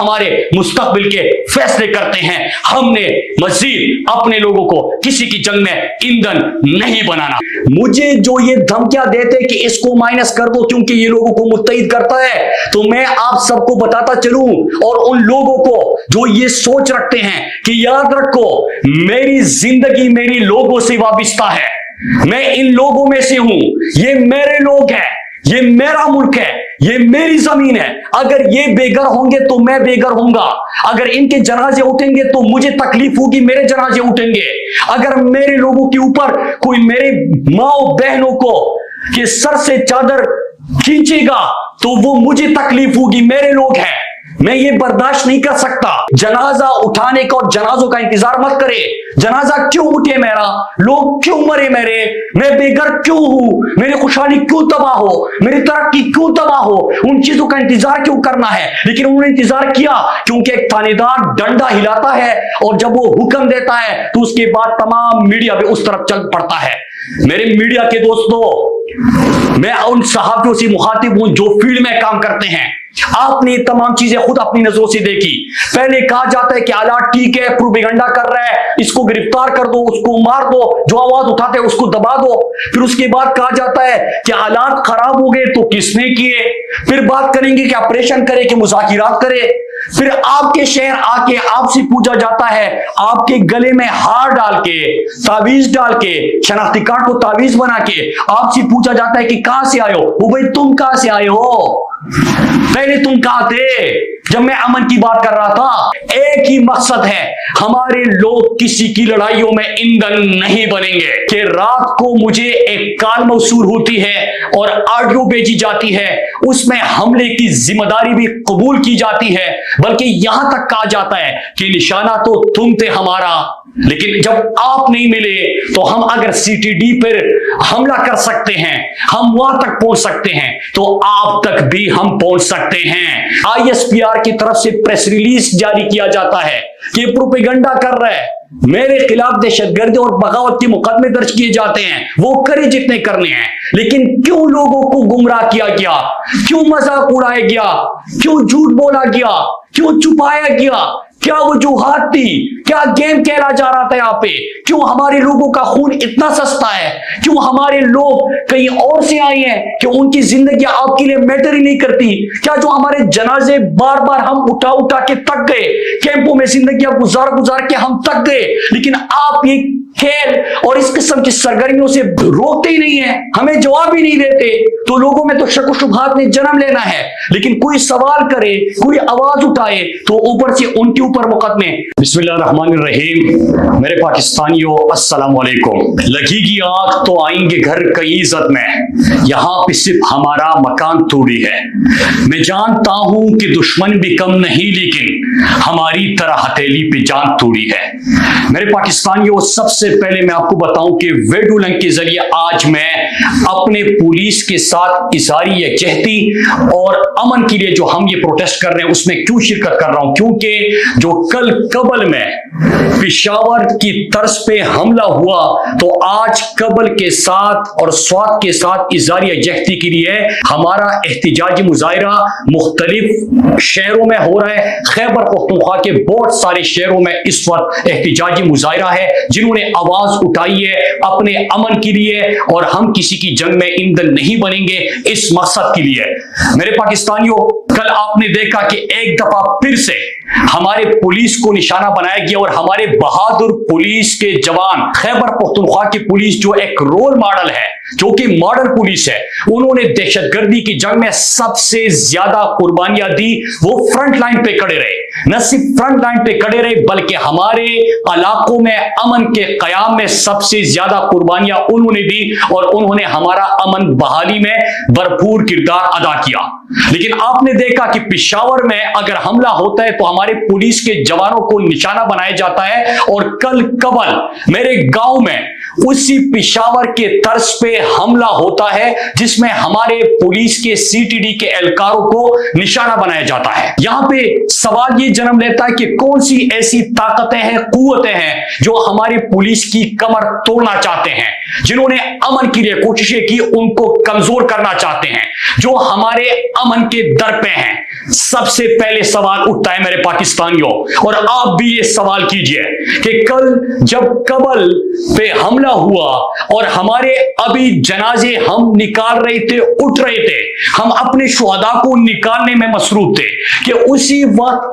हमारे मुस्तकबिल के फैसले करते हैं। हमने मजीद अपने लोगों को किसी की जंग में ईंधन नहीं बनाना। मुझे जो ये धमकियां देते कि इसको माइनस कर दो क्योंकि ये लोगों को मुत्तहिद करता है, तो मैं आप सबको बताता चलूं और उन लोगों को जो ये सोच रखते हैं कि याद रखो मेरी जिंदगी मेरी लोगों से वाबस्ता है, मैं इन लोगों में से हूं, ये मेरे लोग हैं, ये मेरा मुल्क है, ये मेरी जमीन है। अगर ये बेघर होंगे तो मैं बेघर होऊंगा, अगर इनके जनाजे उठेंगे तो मुझे तकलीफ होगी, मेरे जनाजे उठेंगे। अगर मेरे लोगों के ऊपर कोई मेरे माओ बहनों को के सर से चादर खींचेगा तो वो मुझे तकलीफ होगी, मेरे लोग हैं, मैं ये बर्दाश्त नहीं कर सकता। जनाजा उठाने का और जनाजों का इंतजार मत करे। जनाजा क्यों उठे मेरा, लोग क्यों मरे मेरे, मैं बेघर क्यों हूं, मेरी खुशहाली क्यों तबाह हो, मेरी तरक्की क्यों तबाह हो, उन चीजों का इंतजार क्यों करना है। लेकिन उन्होंने इंतजार किया क्योंकि एक थानेदार डंडा हिलाता है और जब वो हुक्म देता है तो उसके बाद तमाम मीडिया भी उस तरफ चल पड़ता है। मेरे मीडिया के दोस्तों, मैं उन सहाफियों से मुखातिब हूं जो फील्ड में काम करते हैं। आपने तमाम चीजें खुद अपनी नजरों से देखी। पहले कहा जाता है कि आलाट ठीक है, प्रोपेगेंडा कर रहा है, इसको गिरफ्तार कर दो, उसको मार दो, जो आवाज उठाते हैं उसको दबा दो। फिर उसके बाद कहा जाता है कि हालात खराब हो गए तो किसने किए। फिर बात करेंगे कि ऑपरेशन करे कि मुज़ाकिरात करे। फिर आपके शहर आके आपसे पूछा जाता है, आपके गले में हार डाल के, तावीज डाल के, शनाख्ती कार्ड को तावीज बना के आपसे पूछा जाता है कि कहां से आए हो। वो भाई तुम कहां से आए हो, पहले तुम कहां थे जब मैं अमन की बात कर रहा था। एक ही मकसद है, हमारे लोग किसी की लड़ाइयों में ईंधन नहीं बनेंगे। कि रात को मुझे एक कॉल मौसूल होती है और ऑडियो भेजी जाती है, उसमें हमले की जिम्मेदारी भी कबूल की जाती है, बल्कि यहां तक कहा जाता है कि निशाना तो तुम थे हमारा, लेकिन जब आप नहीं मिले तो हम अगर सीटीडी पर हमला कर सकते हैं, हम वहां तक पहुंच सकते हैं, तो आप तक भी हम पहुंच सकते हैं। आईएसपीआर की तरफ से प्रेस रिलीज जारी किया जाता है कि प्रोपेगेंडा कर रहा है, मेरे खिलाफ दहशतगर्दी और बगावत के मुकदमे दर्ज किए जाते हैं, वो करे जितने करने हैं। लेकिन क्यों लोगों को गुमराह किया गया, क्यों मजाक उड़ाया गया, क्यों झूठ बोला गया, क्यों छुपाया गया, क्या वजूहात थी, क्या गेम खेला जा रहा था यहाँ पे, क्यों हमारे लोगों का खून इतना सस्ता है, क्यों हमारे लोग कहीं और से आए हैं कि उनकी जिंदगी आपके लिए मैटर ही नहीं करती। क्या जो हमारे जनाजे बार बार हम उठा उठा के थक गए, कैंपों में जिंदगी गुजार के हम थक गए, लेकिन आप ये खेल और इस किस्म की सरगर्मियों से रोकते ही नहीं है, हमें जवाब ही नहीं देते। तो लोगों में तो शक व शुबहात ने जन्म लेना है, लेकिन कोई सवाल करे, कोई आवाज उठाए तो ऊपर से उनके ऊपर मुकदमे। बिस्मिल्लाहिर्रहमानिर्रहीम। मेरे पाकिस्तानियों, अस्सलाम वालेकुम। लगेगी आग तो आएंगे घर कई इज्जत में, यहाँ पे सिर्फ हमारा मकान थोड़ी है। मैं जानता हूं कि दुश्मन भी कम नहीं, लेकिन हमारी तरह हथेली पे जान थोड़ी है। मेरे पाकिस्तानियों, सबसे पहले मैं आपको बताऊं कि वीडियो लिंक के जरिए आज मैं अपने पुलिस के साथ इज़हारी यकजहती और अमन के लिए जो हम ये प्रोटेस्ट कर रहे हैं उसमें क्यों शिरकत कर रहा हूं, क्योंकि जो कल कबल में पेशावर की तर्ज पे हमला हुआ, तो आज कबल के साथ और स्वात के साथ इज़हारी यकजहती के लिए हमारा एहतिजाजी मुजाहिरा मुख्तलिफ शहरों में हो रहा है। खैबर पख्तूनख्वा के बहुत सारे शहरों में इस वक्त एहतिजाजी मुजाहिरा है, जिन्होंने आवाज उठाई है अपने अमन के लिए, और हम किसी की जंग में ईंधन नहीं बनेंगे इस मकसद के लिए। मेरे पाकिस्तानियों, कल आपने देखा कि एक दफा फिर से हमारे पुलिस को निशाना बनाया गया और हमारे बहादुर पुलिस के जवान, खैबर पख्तूनख्वा की पुलिस जो एक रोल मॉडल है, जो कि मॉडल पुलिस है, उन्होंने दहशतगर्दी की जंग में सबसे ज्यादा कुर्बानियां दी। वो फ्रंट लाइन पे खड़े रहे, न सिर्फ फ्रंट लाइन पे खड़े रहे बल्कि हमारे इलाकों में अमन के कयाम में सबसे ज्यादा कुर्बानियां उन्होंने दी और उन्होंने हमारा अमन बहाली में भरपूर किरदार अदा किया। लेकिन आपने देखा कि पेशावर में अगर हमला होता है तो हमारे पुलिस के जवानों को निशाना बनाया जाता है, और कल कबल मेरे गांव में उसी पेशावर के तर्ज पे हमला होता है जिसमें हमारे पुलिस के सीटीडी के एहलकारों को निशाना बनाया जाता है। यहां पे सवाल ये जन्म लेता है कि कौन सी ऐसी ताकतें हैं, कुव्वतें हैं जो हमारी पुलिस की कमर तोड़ना चाहते हैं। जिन्होंने अमन के लिए कोशिशें की, उनको कमजोर करना चाहते हैं, जो हमारे अमन के दर पे हैं। सबसे पहले सवाल उठता है मेरे पाकिस्तानियों, और आप भी ये सवाल कीजिए कि कल जब कबल पे हमला हुआ और हमारे अभी जनाजे हम निकाल रहे थे, उठ रहे थे, हम अपने शुहदा को निकालने में मसरूफ थे, कि उसी वक्त